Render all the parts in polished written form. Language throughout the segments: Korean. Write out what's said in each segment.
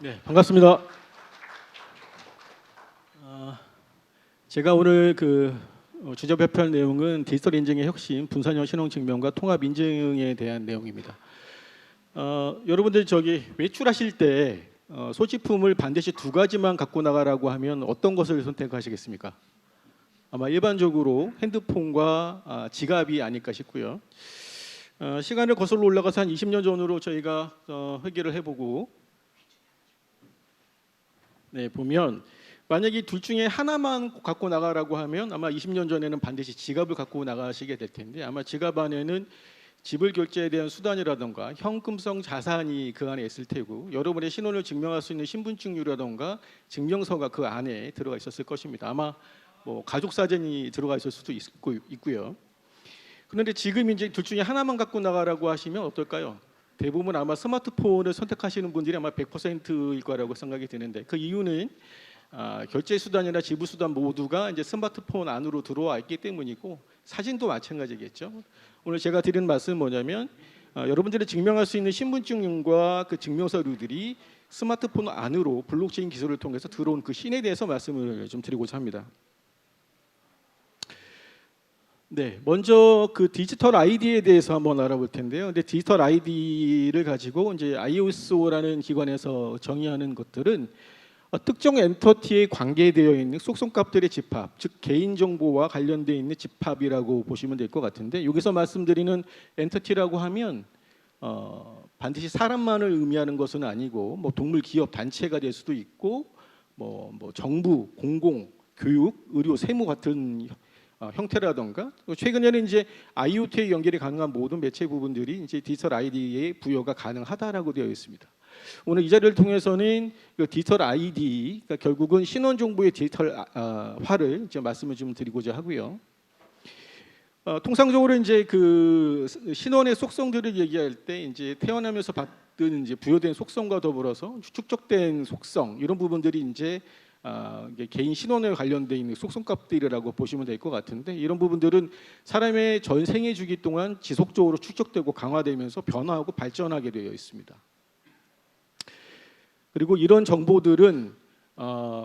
네, 반갑습니다. 제가 오늘 주제 발표할 내용은 디지털 인증의 혁신, 분산형 신원증명과 통합 인증에 대한 내용입니다. 여러분들 외출하실 때 소지품을 반드시 두 가지만 갖고 나가라고 하면 어떤 것을 선택하시겠습니까? 아마 일반적으로 핸드폰과 지갑이 아닐까 싶고요. 시간을 거슬러 올라가서 한 20년 전으로 저희가 회귀를 해보고 보면 만약에 둘 중에 하나만 갖고 나가라고 하면 아마 20년 전에는 반드시 지갑을 갖고 나가시게 될 텐데, 아마 지갑 안에는 지불 결제에 대한 수단이라던가 현금성 자산이 그 안에 있을 테고, 여러분의 신원을 증명할 수 있는 신분증이라던가 증명서가 그 안에 들어가 있었을 것입니다. 아마 가족 사진이 들어가 있을 수도 있고요. 그런데 지금 이제 둘 중에 하나만 갖고 나가라고 하시면 어떨까요? 대부분 아마 스마트폰을 선택하시는 분들이 아마 100%일 거라고 생각이 드는데, 그 이유는 결제 수단이나 지불 수단 모두가 이제 스마트폰 안으로 들어와 있기 때문이고, 사진도 마찬가지겠죠. 오늘 제가 드리는 말씀은 뭐냐면, 여러분들이 증명할 수 있는 신분증과 그 증명서류들이 스마트폰 안으로 블록체인 기술을 통해서 들어온 그 신에 대해서 말씀을 좀 드리고자 합니다. 네, 먼저 그 디지털 아이디에 대해서 한번 알아볼 텐데요. 근데 디지털 아이디를 가지고 이제 ISO라는 기관에서 정의하는 것들은 특정 엔터티에 관계되어 있는 속성값들의 집합, 즉 개인 정보와 관련되어 있는 집합이라고 보시면 될 것 같은데, 여기서 말씀드리는 엔터티라고 하면 반드시 사람만을 의미하는 것은 아니고, 동물, 기업, 단체가 될 수도 있고, 정부, 공공, 교육, 의료, 세무 같은 형태라던가, 최근에는 이제 IoT에 연결이 가능한 모든 매체 부분들이 이제 디지털 아이디에 부여가 가능하다라고 되어 있습니다. 오늘 이 자리를 통해서는 그 디지털 아이디, 그러니까 결국은 신원 정보의 디지털화를 이제 말씀을 좀 드리고자 하고요. 통상적으로 이제 그 신원의 속성들을 얘기할 때 이제 태어나면서 받은 이제 부여된 속성과 더불어서 축적된 속성, 이런 부분들이 이제 개인 신원에 관련돼 있는 속성값들이라고 보시면 될 것 같은데, 이런 부분들은 사람의 전생애 주기 동안 지속적으로 축적되고 강화되면서 변화하고 발전하게 되어 있습니다. 그리고 이런 정보들은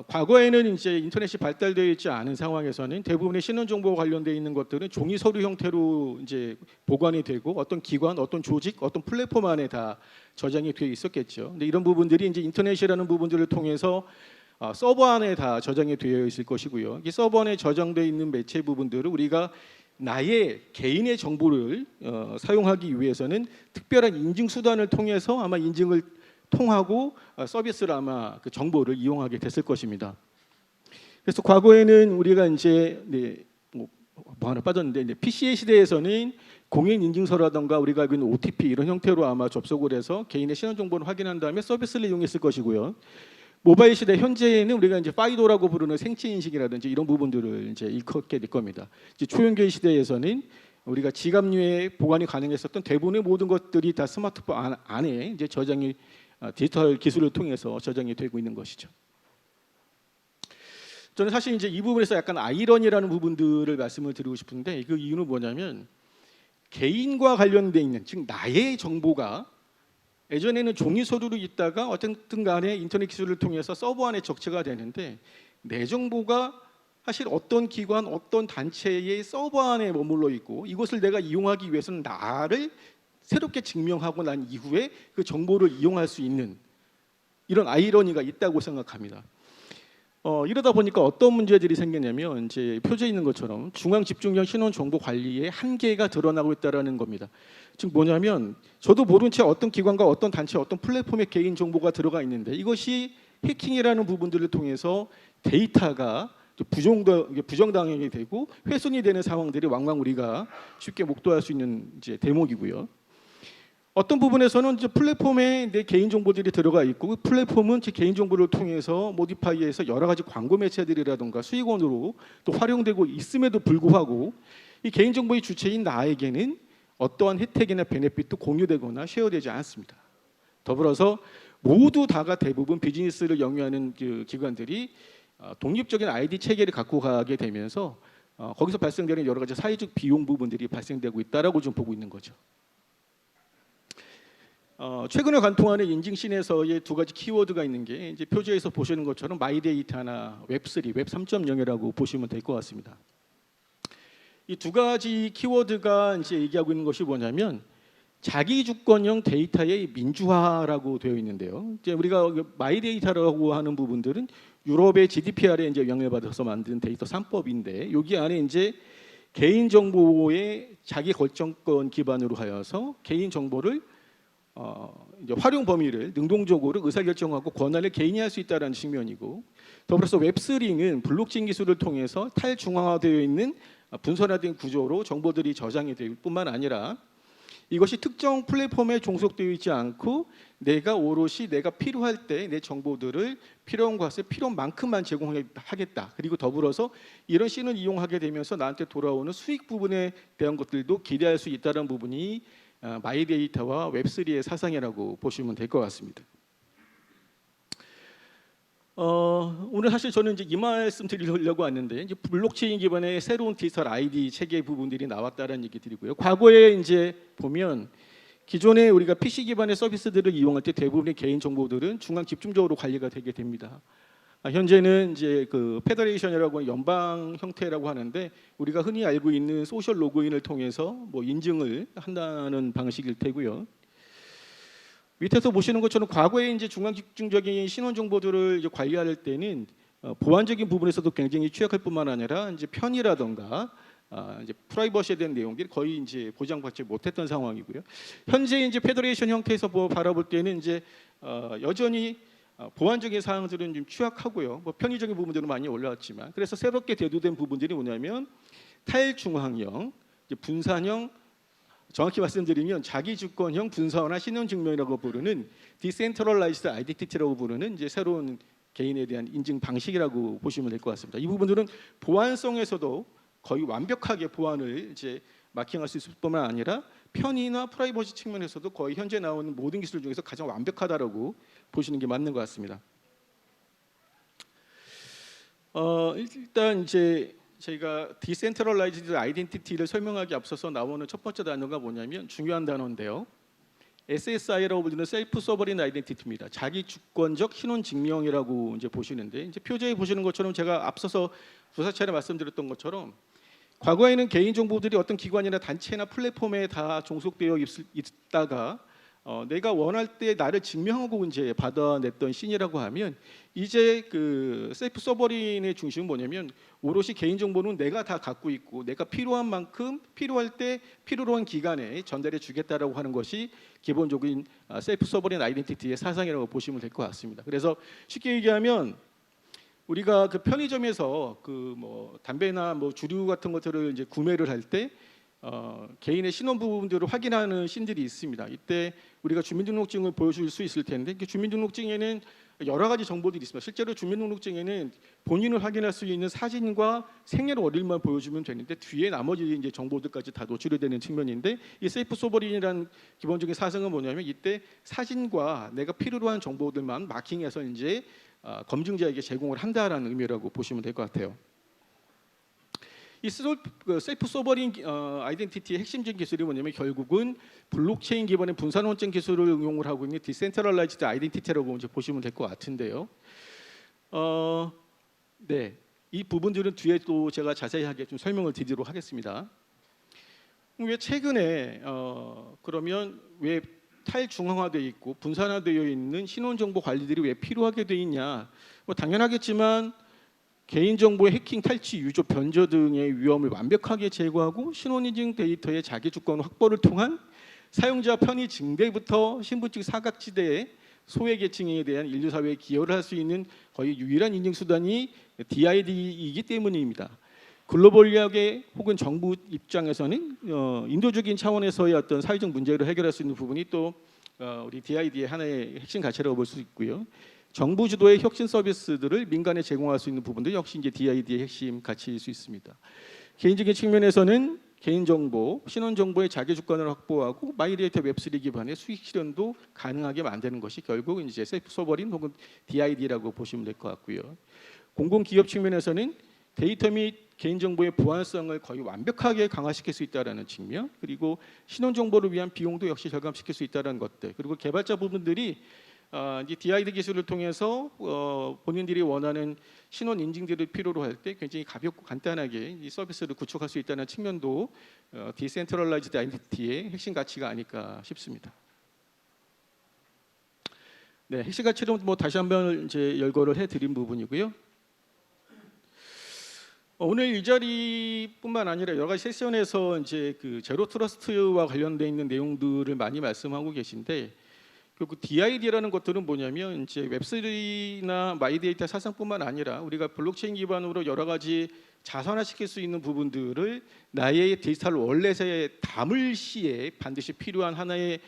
과거에는 이제 인터넷이 발달되어 있지 않은 상황에서는 대부분의 신원 정보와 관련되어 있는 것들은 종이 서류 형태로 이제 보관이 되고 어떤 기관, 어떤 조직, 어떤 플랫폼 안에 다 저장이 되어 있었겠죠. 근데 이런 부분들이 이제 인터넷이라는 부분들을 통해서 서버 안에 다 저장이 되어 있을 것이고요. 이 서버 안에 저장되어 있는 매체 부분들을 우리가 나의 개인의 정보를 사용하기 위해서는 특별한 인증 수단을 통해서 아마 인증을 통하고 서비스를 아마 그 정보를 이용하게 됐을 것입니다. 그래서 과거에는 우리가 이제 하나 빠졌는데, 이제 PC의 시대에서는 공인 인증서라든가 우리가 알고 있는 OTP 이런 형태로 아마 접속을 해서 개인의 신원 정보를 확인한 다음에 서비스를 이용했을 것이고요. 모바일 시대 현재에는 우리가 이제 파이도라고 부르는 생체 인식이라든지 이런 부분들을 이제 일컫게 될 겁니다. 이제 초연결 시대에서는 우리가 지갑류에 보관이 가능했었던 대부분의 모든 것들이 다 스마트폰 안에 이제 저장이 디지털 기술을 통해서 저장이 되고 있는 것이죠. 저는 사실 이제 이 부분에서 약간 아이러니라는 부분들을 말씀을 드리고 싶은데, 그 이유는 뭐냐면, 개인과 관련돼 있는, 즉 나의 정보가 예전에는 종이 서류로 있다가 어쨌든 간에 인터넷 기술을 통해서 서버 안에 적체가 되는데, 내 정보가 사실 어떤 기관, 어떤 단체의 서버 안에 머물러 있고, 이것을 내가 이용하기 위해서는 나를 새롭게 증명하고 난 이후에 그 정보를 이용할 수 있는 이런 아이러니가 있다고 생각합니다. 이러다 보니까 어떤 문제들이 생겼냐면, 이제 표지에 있는 것처럼 중앙 집중형 신원 정보 관리의 한계가 드러나고 있다라는 겁니다. 즉 뭐냐면, 저도 모른 채 어떤 기관과 어떤 단체, 어떤 플랫폼에 개인 정보가 들어가 있는데, 이것이 해킹이라는 부분들을 통해서 데이터가 부정당하게 되고 훼손이 되는 상황들이 왕왕 우리가 쉽게 목도할 수 있는 이제 대목이고요. 어떤 부분에서는 이제 플랫폼에 내 개인 정보들이 들어가 있고, 그 플랫폼은 제 개인 정보를 통해서 모디파이해서 여러 가지 광고 매체들이라든가 수익원으로 또 활용되고 있음에도 불구하고, 이 개인 정보의 주체인 나에게는 어떠한 혜택이나 베네핏도 공유되거나 쉐어되지 않습니다. 더불어서 모두 다가 대부분 비즈니스를 영위하는 그 기관들이 독립적인 아이디 체계를 갖고 가게 되면서 거기서 발생되는 여러 가지 사회적 비용 부분들이 발생되고 있다라고 좀 보고 있는 거죠. 최근에 관통하는 인증신에서의 두 가지 키워드가 있는 게 이제 표지에서 보시는 것처럼 마이데이터나 웹3, 웹 3.0이라고 보시면 될 것 같습니다. 이 두 가지 키워드가 이제 얘기하고 있는 것이 뭐냐면 자기 주권형 데이터의 민주화라고 되어 있는데요. 이제 우리가 마이데이터라고 하는 부분들은 유럽의 GDPR에 이제 영향을 받아서 만든 데이터 3법인데 여기 안에 이제 개인 정보의 자기 결정권 기반으로 하여서 개인 정보를 이제 활용 범위를 능동적으로 의사결정하고 권한을 개인이 할 수 있다는 측면이고, 더불어서 웹3는 블록체인 기술을 통해서 탈중앙화되어 있는 분산화된 구조로 정보들이 저장이 될 뿐만 아니라 이것이 특정 플랫폼에 종속되어 있지 않고 내가 오롯이 내가 필요할 때 내 정보들을 필요한 것을 필요한 만큼만 제공하겠다. 그리고 더불어서 이런 C는 이용하게 되면서 나한테 돌아오는 수익 부분에 대한 것들도 기대할 수 있다는 부분이 마이데이터와 웹3의 사상이라고 보시면 될 것 같습니다. 오늘 사실 저는 이제 이 말씀 드리려고 왔는데 이제 블록체인 기반의 새로운 디지털 ID 체계 부분들이 나왔다는 얘기 드리고요. 과거에 이제 보면 기존에 우리가 PC 기반의 서비스들을 이용할 때 대부분의 개인 정보들은 중앙 집중적으로 관리가 되게 됩니다. 현재는 이제 그 페더레이션이라고 하는 연방 형태라고 하는데 우리가 흔히 알고 있는 소셜 로그인을 통해서 뭐 인증을 한다는 방식일 테고요. 밑에서 보시는 것처럼 과거에 이제 중앙 집중적인 신원 정보들을 이제 관리할 때는 보안적인 부분에서도 굉장히 취약할 뿐만 아니라 이제 편의라던가 이제 프라이버시에 대한 내용들이 거의 이제 보장받지 못했던 상황이고요. 현재 이제 페더레이션 형태에서 바라볼 때는 이제 여전히 보안적인 사항들은 좀 취약하고요. 뭐 편의적인 부분들은 많이 올라왔지만 그래서 새롭게 대두된 부분들이 뭐냐면 탈중앙형, 이제 분산형, 정확히 말씀드리면 자기 주권형 분산화 신원 증명이라고 부르는 디센트럴라이즈드 아이덴티티라고 부르는 이제 새로운 개인에 대한 인증 방식이라고 보시면 될 것 같습니다. 이 부분들은 보안성에서도 거의 완벽하게 보안을 이제 마킹할 수 있을 뿐만 아니라 편의나 프라이버시 측면에서도 거의 현재 나오는 모든 기술 중에서 가장 완벽하다라고 보시는 게 맞는 것 같습니다. 일단 이제 저희가 디센트럴라이즈드 아이덴티티를 설명하기 앞서서 나오는 첫 번째 단어가 뭐냐면 중요한 단어인데요. SSI라고 불리는 셀프 서버린 아이덴티티입니다. 자기 주권적 신원 증명이라고 이제 보시는데 이제 표제에 보시는 것처럼 제가 앞서서 두세 차례 말씀드렸던 것처럼 과거에는 개인 정보들이 어떤 기관이나 단체나 플랫폼에 다 종속되어 있다가 내가 원할 때 나를 증명하고 이제 받아냈던 씬이라고 하면 이제 그 셀프 서버린의 중심은 뭐냐면 오롯이 개인 정보는 내가 다 갖고 있고 내가 필요한 만큼 필요할 때 필요로 한 기간에 전달해 주겠다라고 하는 것이 기본적인 셀프 서버린 아이덴티티의 사상이라고 보시면 될 것 같습니다. 그래서 쉽게 얘기하면 우리가 그 편의점에서 그 뭐 담배나 뭐 주류 같은 것들을 이제 구매를 할 때 개인의 신원 부분들을 확인하는 씬들이 있습니다. 이때 우리가 주민등록증을 보여줄 수 있을 텐데 주민등록증에는 여러 가지 정보들이 있습니다. 실제로 주민등록증에는 본인을 확인할 수 있는 사진과 생년월일만 보여주면 되는데 뒤에 나머지 이제 정보들까지 다 노출이 되는 측면인데 이 셀프 소버린이라는 기본적인 사상은 뭐냐면 이때 사진과 내가 필요로 한 정보들만 마킹해서 이제 검증자에게 제공을 한다라는 의미라고 보시면 될 것 같아요. 이 셀프 소버린 아이덴티티의 핵심적인 기술이 뭐냐면 결국은 블록체인 기반의 분산원증 기술을 응용을 하고 있는 디센트럴라이즈드 아이덴티티라고 이제 보시면 될 것 같은데요. 네, 이 부분들은 뒤에 또 제가 자세하게 좀 설명을 드리도록 하겠습니다. 왜 최근에 그러면 왜 탈중앙화되어 있고 분산화되어 있는 신원정보 관리들이 왜 필요하게 돼 있냐? 뭐 당연하겠지만 개인정보의 해킹, 탈취, 유조, 변조 등의 위험을 완벽하게 제거하고 신원인증 데이터의 자기주권 확보를 통한 사용자 편의 증대부터 신분증 사각지대의 소외계층에 대한 인류사회에 기여를 할 수 있는 거의 유일한 인증수단이 DID이기 때문입니다. 글로벌리하게 혹은 정부 입장에서는 인도적인 차원에서의 어떤 사회적 문제를 해결할 수 있는 부분이 또 우리 DID의 하나의 핵심 가치라고 볼 수 있고요. 정부 주도의 혁신 서비스들을 민간에 제공할 수 있는 부분도 역시 이제 DID의 핵심 가치일 수 있습니다. 개인적인 측면에서는 개인정보, 신원정보의 자기주권을 확보하고 마이데이터 웹3 기반의 수익 실현도 가능하게 만드는 것이 결국 이제 셀프 소버린 혹은 DID라고 보시면 될 것 같고요. 공공기업 측면에서는 데이터 및 개인정보의 보안성을 거의 완벽하게 강화시킬 수 있다는 측면, 그리고 신원정보를 위한 비용도 역시 절감시킬 수 있다는 것들, 그리고 개발자 부분들이 이제 DID 기술을 통해서 본인들이 원하는 신원 인증들을 필요로 할 때 굉장히 가볍고 간단하게 이 서비스를 구축할 수 있다는 측면도 디센트럴라이즈드 아이덴티티의 핵심 가치가 아닐까 싶습니다. 네, 핵심 가치는 뭐 다시 한번 이제 열거를 해드린 부분이고요. 오늘 이 자리뿐만 아니라 여러 가지 세션에서 이제 그 제로 트러스트와 관련돼 있는 내용들을 많이 말씀하고 계신데, 그 DID라는 것들은 뭐냐면 이제 웹3나 마이데이터 사상뿐만 아니라 우리가 블록체인 기반으로 여러 가지 자산화시킬 수 있는 부분들을 나의 디지털 월렛에 담을 시에 반드시 필요한 하나의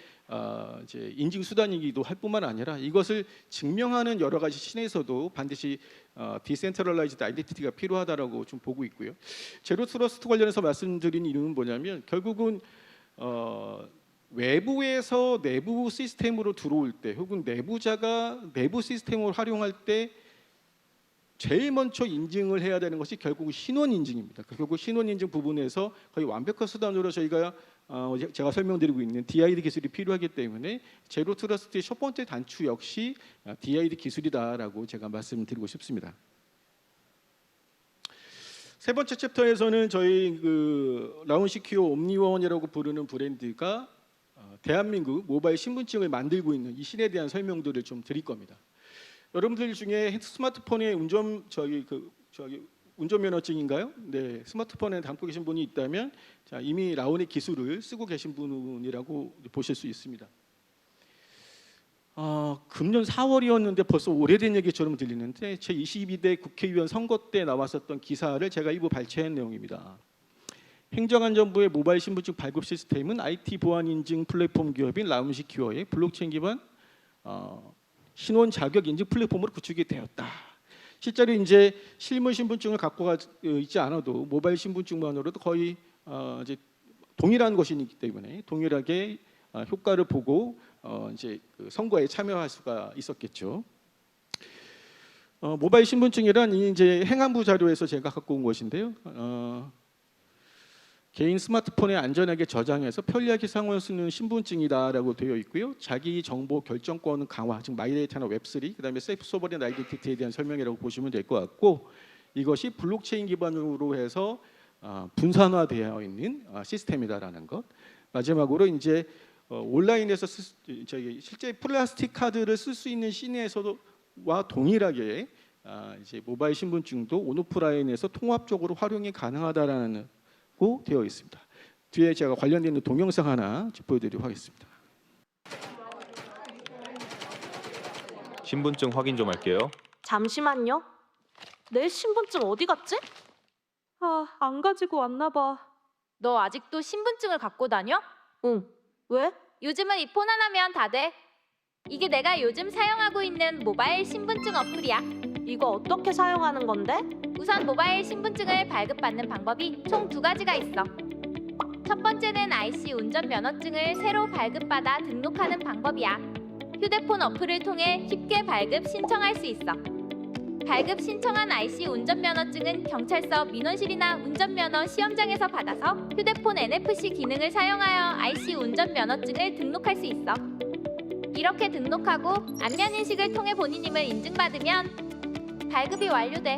이제 인증 수단이기도 할 뿐만 아니라 이것을 증명하는 여러 가지 신에서도 반드시 디센트럴라이즈드 아이덴티티가 필요하다라고 좀 보고 있고요. 제로 트러스트 관련해서 말씀드린 이유는 뭐냐면 결국은 외부에서 내부 시스템으로 들어올 때 혹은 내부자가 내부 시스템을 활용할 때 제일 먼저 인증을 해야 되는 것이 결국 신원 인증입니다. 결국 신원 인증 부분에서 거의 완벽한 수단으로 저희가 제가 설명드리고 있는 DID 기술이 필요하기 때문에 제로 트러스트의 첫 번째 단추 역시 DID 기술이다라고 제가 말씀드리고 싶습니다. 세 번째 챕터에서는 저희 그 라운시큐어 옴니원이라고 부르는 브랜드가 대한민국 모바일 신분증을 만들고 있는 이 신에 대한 설명들을 좀 드릴 겁니다. 여러분들 중에 스마트폰에 운전면허증인가요? 네, 스마트폰에 담고 계신 분이 있다면 자, 이미 라온의 기술을 쓰고 계신 분이라고 보실 수 있습니다. 금년 4월이었는데 벌써 오래된 얘기처럼 들리는데 제 22대 국회의원 선거 때 나왔었던 기사를 제가 일부 발췌한 내용입니다. 행정안전부의 모바일 신분증 발급 시스템은 IT 보안 인증 플랫폼 기업인 라운시큐어의 블록체인 기반 신원 자격 인증 플랫폼으로 구축이 되었다. 실제로 이제 실물 신분증을 갖고 있지 않아도 모바일 신분증만으로도 거의 이제 동일한 것이기 때문에 동일하게 효과를 보고 이제 그 선거에 참여할 수가 있었겠죠. 모바일 신분증이란 이제 행안부 자료에서 제가 갖고 온 것인데요. 개인 스마트폰에 안전하게 저장해서 편리하게 사용할 수 있는 신분증이다라고 되어 있고요. 자기 정보 결정권 강화, 즉 마이데이터나 웹3, 그다음에 셀프 소버린 아이덴티티에 대한 설명이라고 보시면 될 것 같고, 이것이 블록체인 기반으로 해서 분산화되어 있는 시스템이다라는 것. 마지막으로 이제 온라인에서 실제 플라스틱 카드를 쓸 수 있는 시내에서와 동일하게 이제 모바일 신분증도 온오프라인에서 통합적으로 활용이 가능하다라는 고 되어 있습니다. 뒤에 제가 관련된 동영상 하나 보여드리도록 하겠습니다. 신분증 확인 좀 할게요. 잠시만요. 내 신분증 어디 갔지? 안 가지고 왔나 봐. 너 아직도 신분증을 갖고 다녀? 응. 왜? 요즘은 이 폰 하나면 다 돼. 이게 내가 요즘 사용하고 있는 모바일 신분증 어플이야. 이거 어떻게 사용하는 건데? 우선 모바일 신분증을 발급받는 방법이 총 2가지가 있어. 첫 번째는 IC 운전면허증을 새로 발급받아 등록하는 방법이야. 휴대폰 어플을 통해 쉽게 발급 신청할 수 있어. 발급 신청한 IC 운전면허증은 경찰서 민원실이나 운전면허 시험장에서 받아서 휴대폰 NFC 기능을 사용하여 IC 운전면허증을 등록할 수 있어. 이렇게 등록하고 안면인식을 통해 본인임을 인증받으면 발급이 완료돼.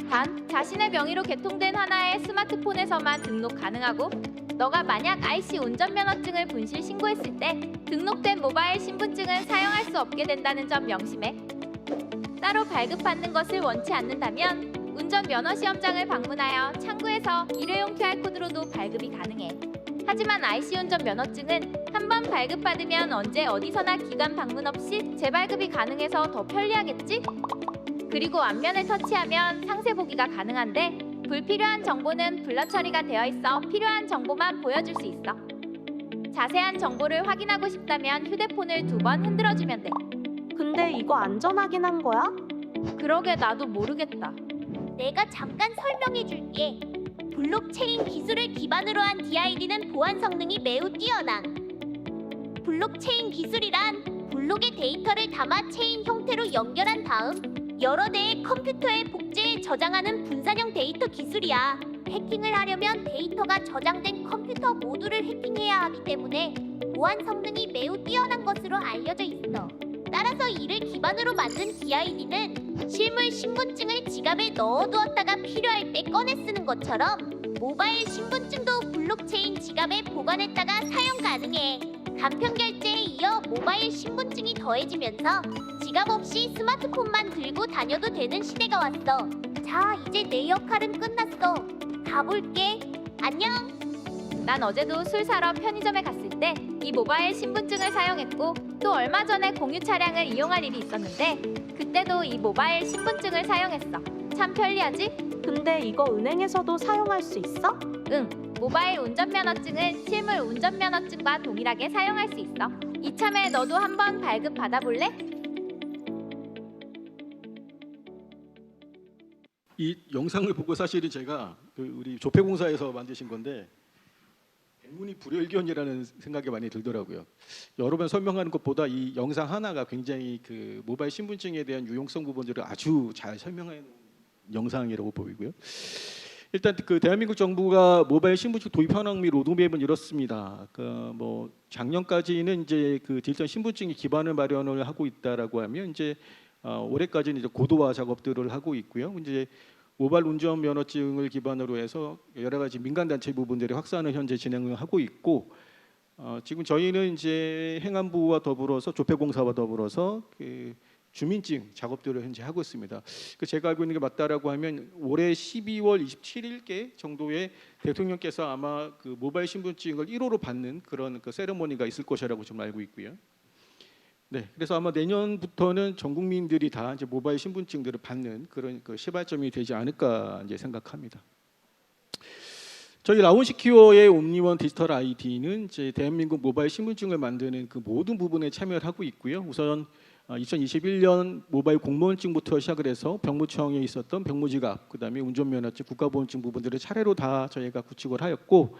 단, 자신의 명의로 개통된 하나의 스마트폰에서만 등록 가능하고, 너가 만약 IC 운전면허증을 분실 신고했을 때 등록된 모바일 신분증은 사용할 수 없게 된다는 점 명심해. 따로 발급받는 것을 원치 않는다면 운전면허 시험장을 방문하여 창구에서 일회용 QR코드로도 발급이 가능해. 하지만 IC 운전면허증은 한번 발급받으면 언제 어디서나 기관 방문 없이 재발급이 가능해서 더 편리하겠지? 그리고 앞면을 터치하면 상세 보기가 가능한데 불필요한 정보는 블러 처리가 되어 있어 필요한 정보만 보여줄 수 있어. 자세한 정보를 확인하고 싶다면 휴대폰을 2번 흔들어주면 돼. 근데 이거 안전 확인한 거야? 그러게 나도 모르겠다. 내가 잠깐 설명해 줄게. 블록체인 기술을 기반으로 한 DID는 보안 성능이 매우 뛰어나. 블록체인 기술이란 블록의 데이터를 담아 체인 형태로 연결한 다음 여러 대의 컴퓨터에 복제해 저장하는 분산형 데이터 기술이야. 해킹을 하려면 데이터가 저장된 컴퓨터 모두를 해킹해야 하기 때문에 보안 성능이 매우 뛰어난 것으로 알려져 있어. 따라서 이를 기반으로 만든 DID는 실물 신분증을 지갑에 넣어두었다가 필요할 때 꺼내 쓰는 것처럼 모바일 신분증도 블록체인 지갑에 보관했다가 사용 가능해. 간편 결제에 이어 모바일 신분증이 더해지면서 지갑 없이 스마트폰만 들고 다녀도 되는 시대가 왔어. 자, 이제 내 역할은 끝났어. 가볼게. 안녕. 난 어제도 술 사러 편의점에 갔을 때 이 모바일 신분증을 사용했고 또 얼마 전에 공유 차량을 이용할 일이 있었는데 그때도 이 모바일 신분증을 사용했어. 참 편리하지? 근데 이거 은행에서도 사용할 수 있어? 응. 모바일 운전면허증은 실물 운전면허증과 동일하게 사용할 수 있어. 이참에 너도 한번 발급 받아볼래? 이 영상을 보고 사실은 제가 우리 조폐공사에서 만드신 건데 백문이 불여일견이라는 생각이 많이 들더라고요. 여러 번 설명하는 것보다 이 영상 하나가 굉장히 그 모바일 신분증에 대한 유용성 부분들을 아주 잘 설명한 영상이라고 보이고요. 일단 그 대한민국 정부가 모바일 신분증 도입 현황 및 로드맵은 이렇습니다. 뭐 작년까지는 이제 그 디지털 신분증이 기반을 마련을 하고 있다라고 하면 이제 올해까지는 이제 고도화 작업들을 하고 있고요. 이제 모바일 운전 면허증을 기반으로 해서 여러 가지 민간 단체 부분들이 확산을 현재 진행을 하고 있고 지금 저희는 이제 행안부와 더불어서 조폐공사와 더불어서 그 주민증 작업들을 현재 하고 있습니다. 제가 알고 있는 게 맞다라고 하면 올해 12월 27일께 정도에 대통령께서 아마 그 모바일 신분증을 1호로 받는 그런 그 세레모니가 있을 것이라고 좀 알고 있고요. 네, 그래서 아마 내년부터는 전 국민들이 다 이제 모바일 신분증들을 받는 그런 그 시발점이 되지 않을까 이제 생각합니다. 저희 라운시큐어의 옴니원 디지털 아이디는 이제 대한민국 모바일 신분증을 만드는 그 모든 부분에 참여를 하고 있고요. 우선 2021년 모바일 공무원증부터 시작을 해서 병무청에 있었던 병무지갑, 그다음에 운전면허증, 국가보험증 부분들을 차례로 다 저희가 구축을 하였고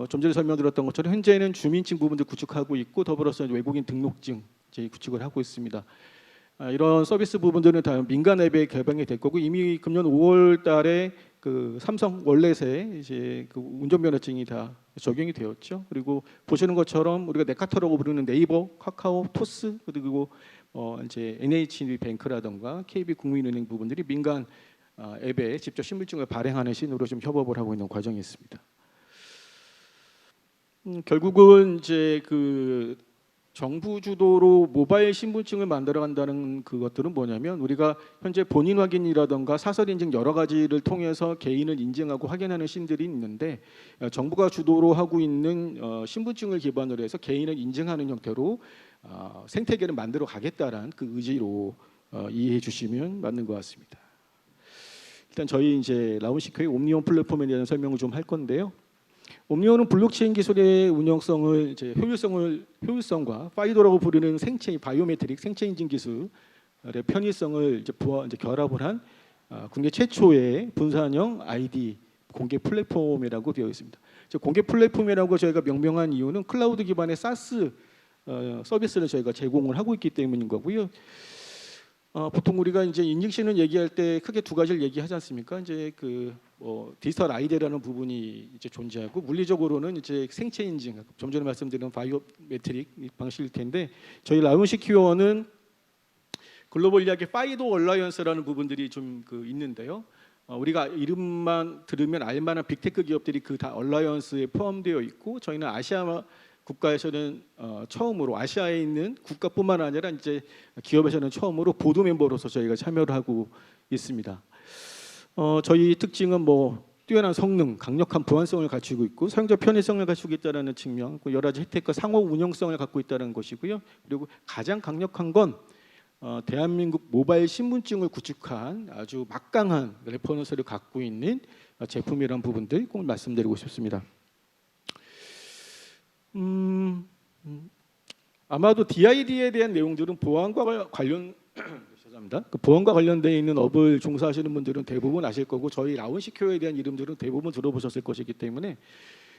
좀 전에 설명드렸던 것처럼 현재는 주민증 부분들 구축하고 있고 더불어서 외국인 등록증 저희 구축을 하고 있습니다. 이런 서비스 부분들은 다 민간 앱에 개방이 될 거고 이미 금년 5월달에 그 삼성 월렛에 이제 그 운전면허증이 다 적용이 되었죠. 그리고 보시는 것처럼 우리가 네카터라고 부르는 네이버, 카카오, 토스 그리고 이제 NH뱅크라든가 KB국민은행 부분들이 민간 앱에 직접 신분증을 발행하는 신으로 좀 협업을 하고 있는 과정이 있습니다. 결국은 이제 그 정부 주도로 모바일 신분증을 만들어간다는 그것들은 뭐냐면 우리가 현재 본인 확인이라든가 사설 인증 여러 가지를 통해서 개인을 인증하고 확인하는 신들이 있는데 정부가 주도로 하고 있는 신분증을 기반으로 해서 개인을 인증하는 형태로 생태계를 만들어 가겠다라는 그 의지로 이해해 주시면 맞는 것 같습니다. 일단 저희 이제 라운시큐어의 옴니온 플랫폼에 대한 설명을 좀 할 건데요. 옴니온은 블록체인 기술의 운영성을 이제 효율성과 파이도라고 부르는 생체 바이오메트릭 생체 인증 기술의 편의성을 이제 결합을 한 국내 최초의 분산형 ID 공개 플랫폼이라고 되어 있습니다. 공개 플랫폼이라고 저희가 명명한 이유는 클라우드 기반의 SaaS 서비스를 저희가 제공을 하고 있기 때문인 거고요. 보통 우리가 이제 인증신을 얘기할 때 크게 두 가지를 얘기하지 않습니까? 이제 그 디지털 아이디라는 부분이 이제 존재하고 물리적으로는 이제 생체 인증, 좀 전에 말씀드린 바이오메트릭 방식일 텐데 저희 라운시큐어는 글로벌 이야기 파이도 얼라이언스라는 부분들이 좀 그 있는데요. 우리가 이름만 들으면 알만한 빅테크 기업들이 그 다 얼라이언스에 포함되어 있고 저희는 아시아 국가에서는 처음으로 아시아에 있는 국가뿐만 아니라 이제 기업에서는 처음으로 보드 멤버로서 저희가 참여를 하고 있습니다. 저희 특징은 뭐 뛰어난 성능, 강력한 보안성을 갖추고 있고 사용자 편의성을 갖추고 있다는 측면, 여러 가지 혜택과 상호 운영성을 갖고 있다는 것이고요. 그리고 가장 강력한 건 대한민국 모바일 신분증을 구축한 아주 막강한 레퍼런스를 갖고 있는 제품이라는 부분들 꼭 말씀드리고 싶습니다. 아마도 DID에 대한 내용들은 보안과 관련 죄송합니다. 그 보안과 관련되어 있는 업을 종사하시는 분들은 대부분 아실 거고 저희 라운시큐어에 대한 이름들은 대부분 들어보셨을 것이기 때문에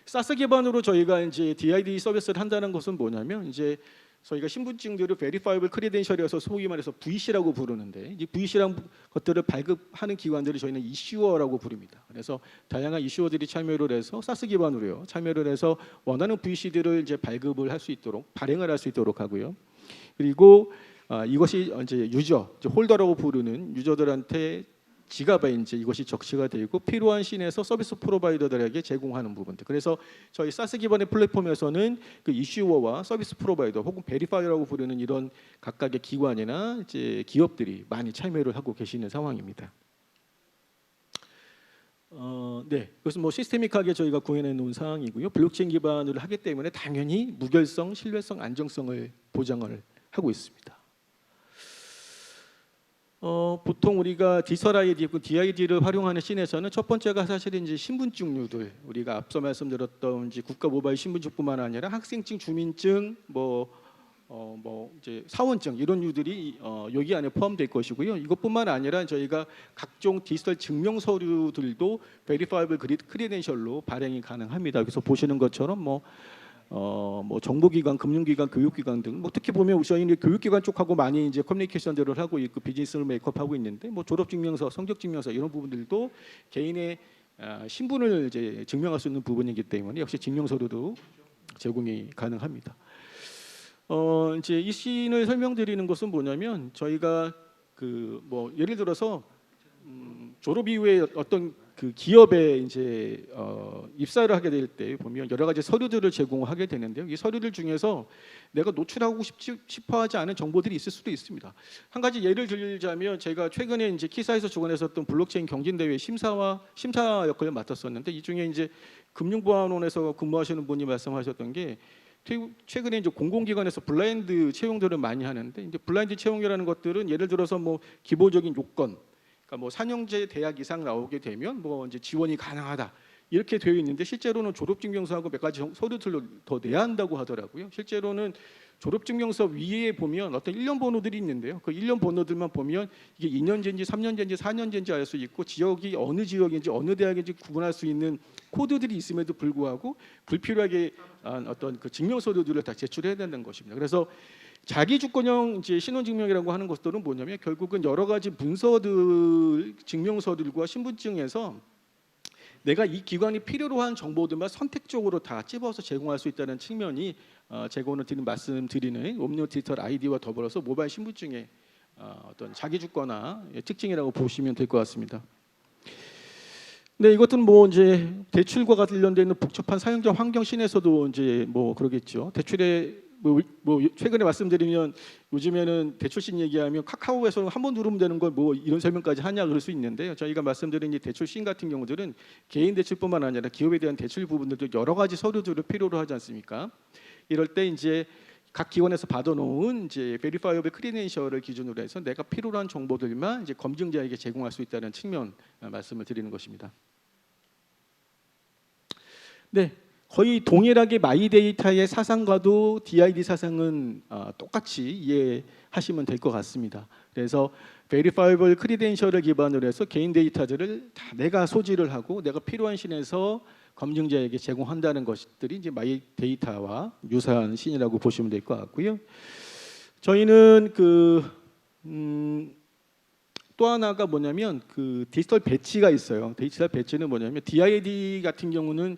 사스 기반으로 저희가 이제 DID 서비스를 한다는 것은 뭐냐면 이제 저희가 신분증들을 Verifiable Credential이어서 소위 말해서 VC라고 부르는데 이 VC라는 것들을 발급하는 기관들을 저희는 이슈어라고 부릅니다. 그래서 다양한 이슈어들이 참여를 해서 사스 기반으로요. 참여를 해서 원하는 VC들을 이제 발급을 할 수 있도록 발행을 할 수 있도록 하고요. 그리고 이것이 이제 유저, 이제 홀더라고 부르는 유저들한테 지갑에 이제 이것이 적시가 되고 필요한 씬에서 서비스 프로바이더들에게 제공하는 부분들. 그래서 저희 사스 기반의 플랫폼에서는 그 이슈어와 서비스 프로바이더 혹은 베리파이어라고 부르는 이런 각각의 기관이나 이제 기업들이 많이 참여를 하고 계시는 상황입니다. 네, 그것은 뭐 시스테믹하게 저희가 구현해 놓은 상황이고요. 블록체인 기반으로 하기 때문에 당연히 무결성, 신뢰성, 안정성을 보장을 하고 있습니다. 보통 우리가 디지털 아이디, DID를 활용하는 씬에서는 첫 번째가 사실은 이제 신분증류들, 우리가 앞서 말씀드렸던 이제 국가 모바일 신분증뿐만 아니라 학생증, 주민증, 뭐 이제 사원증 이런 류들이 여기 안에 포함될 것이고요. 이것뿐만 아니라 저희가 각종 디지털 증명 서류들도 Verifiable Credential로 발행이 가능합니다. 그래서 보시는 것처럼 뭐 정보기관, 금융기관, 교육기관 등 뭐 특히 보면 저희는 교육기관 쪽하고 많이 이제 커뮤니케이션들을 하고 있고 비즈니스를 메이크업하고 있는데 뭐 졸업증명서, 성적증명서 이런 부분들도 개인의 신분을 이제 증명할 수 있는 부분이기 때문에 역시 증명서류도 제공이 가능합니다. 이제 이 씬을 설명드리는 것은 뭐냐면 저희가 그 뭐 예를 들어서 졸업 이후에 어떤 그 기업에 이제 입사를 하게 될 때 보면 여러 가지 서류들을 제공하게 되는데요. 이 서류들 중에서 내가 노출하고 싶어하지 않은 정보들이 있을 수도 있습니다. 한 가지 예를 들자면 제가 최근에 이제 키사에서 주관했었던 블록체인 경진대회 심사 역할을 맡았었는데 이 중에 이제 금융보안원에서 근무하시는 분이 말씀하셨던 게 최근에 이제 공공기관에서 블라인드 채용들을 많이 하는데 이제 블라인드 채용이라는 것들은 예를 들어서 뭐 기본적인 요건 그러니까 뭐 4년제 대학 이상 나오게 되면 뭐 이제 지원이 가능하다 이렇게 되어 있는데 실제로는 졸업증명서하고 몇 가지 서류들을 더 내야 한다고 하더라고요. 실제로는 졸업증명서 위에 보면 어떤 1년 번호들이 있는데요. 그 1년 번호들만 보면 이게 2년제인지 3년제인지 4년제인지 알 수 있고 지역이 어느 지역인지 어느 대학인지 구분할 수 있는 코드들이 있음에도 불구하고 불필요하게 어떤 그 증명서류들을 다 제출해야 되는 것입니다. 그래서 자기 주권형 이제 신원증명이라고 하는 것들은 뭐냐면 결국은 여러 가지 문서들, 증명서들과 신분증에서 내가 이 기관이 필요로 한 정보들만 선택적으로 다 찝어서 제공할 수 있다는 측면이 제가 오늘 말씀드리는 옴니오 디지털 아이디와 더불어서 모바일 신분증의 어떤 자기 주권화 특징이라고 보시면 될 것 같습니다. 네, 이것은 뭐 이제 대출과 관련되어 있는 복잡한 사용자 환경 씬에서도 이제 뭐 그러겠죠. 대출에 뭐 최근에 말씀드리면 요즘에는 대출씬 얘기하면 카카오에서 한 번 누르면 되는 걸 뭐 이런 설명까지 하냐 그럴 수 있는데요. 저희가 말씀드린 이 대출씬 같은 경우들은 개인 대출뿐만 아니라 기업에 대한 대출 부분들도 여러 가지 서류들을 필요로 하지 않습니까? 이럴 때 이제 각 기관에서 받아놓은 이제 베리파이어블 크리덴셜을 기준으로 해서 내가 필요로 한 정보들만 이제 검증자에게 제공할 수 있다는 측면 말씀을 드리는 것입니다. 네. 거의 동일하게 마이데이터의 사상과도 DID 사상은 똑같이 이해하시면 될 것 같습니다. 그래서 Verifiable Credential을 기반으로 해서 개인 데이터들을 다 내가 소지를 하고 내가 필요한 씬에서 검증자에게 제공한다는 것들이 이제 마이데이터와 유사한 씬이라고 보시면 될 것 같고요. 저희는 또 하나가 뭐냐면 그 디지털 배지가 있어요. 디지털 배지는 뭐냐면 DID 같은 경우는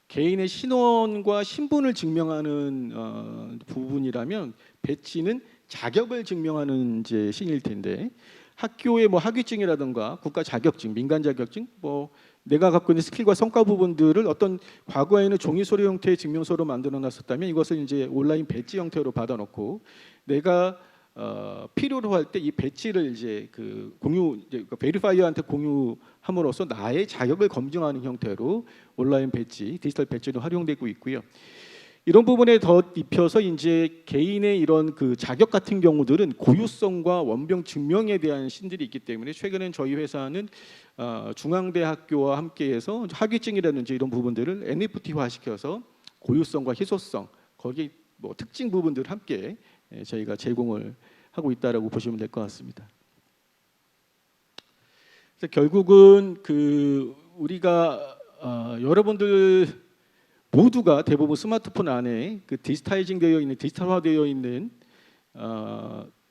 개인의 신원과 신분을 증명하는 부분이라면 배지는 자격을 증명하는 이제 신일 텐데 학교의 뭐 학위증이라든가 국가 자격증, 민간 자격증, 뭐 내가 갖고 있는 스킬과 성과 부분들을 어떤 과거에는 종이 서류 형태의 증명서로 만들어놨었다면 이것을 이제 온라인 배지 형태로 받아놓고 내가 필요로 할 때 이 배지를 이제 그 베리파이어한테 공유함으로써 나의 자격을 검증하는 형태로 온라인 배지, 디지털 배지로 활용되고 있고요. 이런 부분에 더 입혀서 이제 개인의 이런 그 자격 같은 경우들은 고유성과 원병 증명에 대한 신들이 있기 때문에 최근엔 저희 회사는 중앙대학교와 함께해서 학위증이라든지 이런 부분들을 NFT화 시켜서 고유성과 희소성 거기 뭐 특징 부분들 함께 저희가 제공을 하고 있다라고 보시면 될 것 같습니다. 그래서 결국은 그 우리가 여러분들 모두가 대부분 스마트폰 안에 그 디지털화되어 있는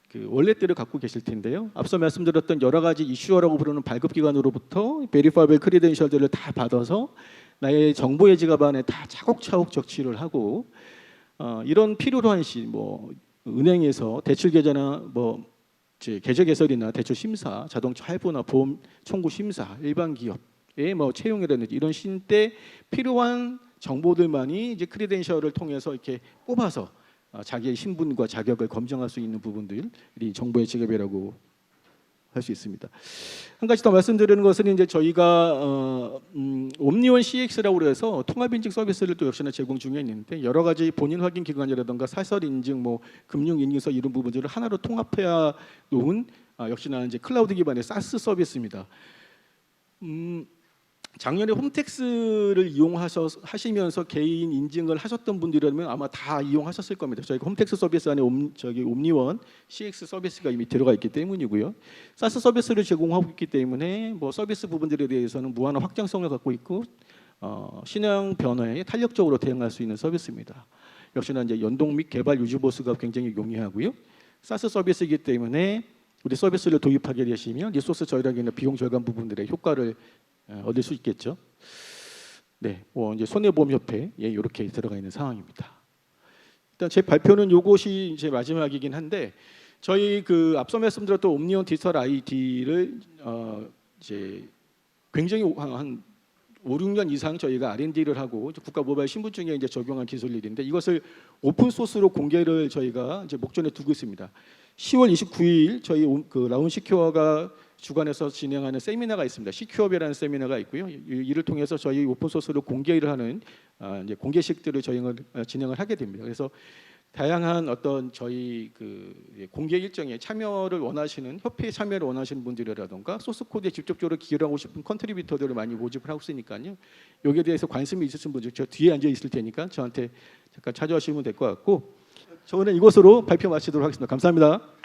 그 월렛들을 갖고 계실 텐데요. 앞서 말씀드렸던 여러 가지 이슈어라고 부르는 발급 기관으로부터 베리파이블 크리덴셜들을 다 받아서 나의 정보의 지갑 안에 다 차곡차곡 적치를 하고 이런 필요로 한 시 뭐 은행에서 대출 계좌나 뭐 계좌 개설이나 대출 심사, 자동차 할부나 보험 청구 심사, 일반 기업의 뭐 채용이라든지 이런 시때 필요한 정보들만이 이제 크리덴셜을 통해서 이렇게 뽑아서 자기의 신분과 자격을 검증할 수 있는 부분들이 정보의 지갑이라고 할 수 있습니다. 한 가지 더 말씀드리는 것은 이제 저희가 옴니원 CX라고 해서 통합 인증 서비스를 또 역시나 제공 중에 있는데 여러 가지 본인 확인 기관이라든가 사설 인증, 뭐 금융 인증서 이런 부분들을 하나로 통합해야 놓은 역시나 이제 클라우드 기반의 사스 서비스입니다. 작년에 홈택스를 이용하시면서 개인 인증을 하셨던 분들이라면 아마 다 이용하셨을 겁니다. 저희가 홈택스 서비스 안에 옴니원 CX 서비스가 이미 들어가 있기 때문이고요. 사스 서비스를 제공하고 있기 때문에 뭐 서비스 부분들에 대해서는 무한한 확장성을 갖고 있고 신형 변화에 탄력적으로 대응할 수 있는 서비스입니다. 역시나 이제 연동 및 개발 유지 보수가 굉장히 용이하고요. 사스 서비스이기 때문에 우리 서비스를 도입하게 되시면 리소스 절약이나 비용 절감 부분들의 효과를 얻을 수 있겠죠. 네, 이제 손해보험협회에 이렇게 들어가 있는 상황입니다. 일단 제 발표는 이것이 이제 마지막이긴 한데 저희 그 앞서 말씀드렸던 옴니온 디지털 아이디를 이제 굉장히 한 5, 6년 이상 저희가 R&D를 하고 국가 모바일 신분증에 이제 적용한 기술들인데 이것을 오픈 소스로 공개를 저희가 이제 목전에 두고 있습니다. 10월 29일 저희 그 라운 시큐어가 주관해서 진행하는 세미나가 있습니다. 시큐어이라는 세미나가 있고요. 이를 통해서 저희 오픈 소스로 공개를 하는 이제 공개식들을 진행을 하게 됩니다. 그래서 다양한 어떤 저희 그 공개 일정에 참여를 원하시는 협회에 참여를 원하시는 분들이라든가 소스 코드에 직접적으로 기여하고 싶은 컨트리뷰터들을 많이 모집을 하고 있으니까요. 여기에 대해서 관심이 있으신 분들 저 뒤에 앉아 있을 테니까 저한테 잠깐 찾아오시면 될 것 같고 저는 이것으로 발표 마치도록 하겠습니다. 감사합니다.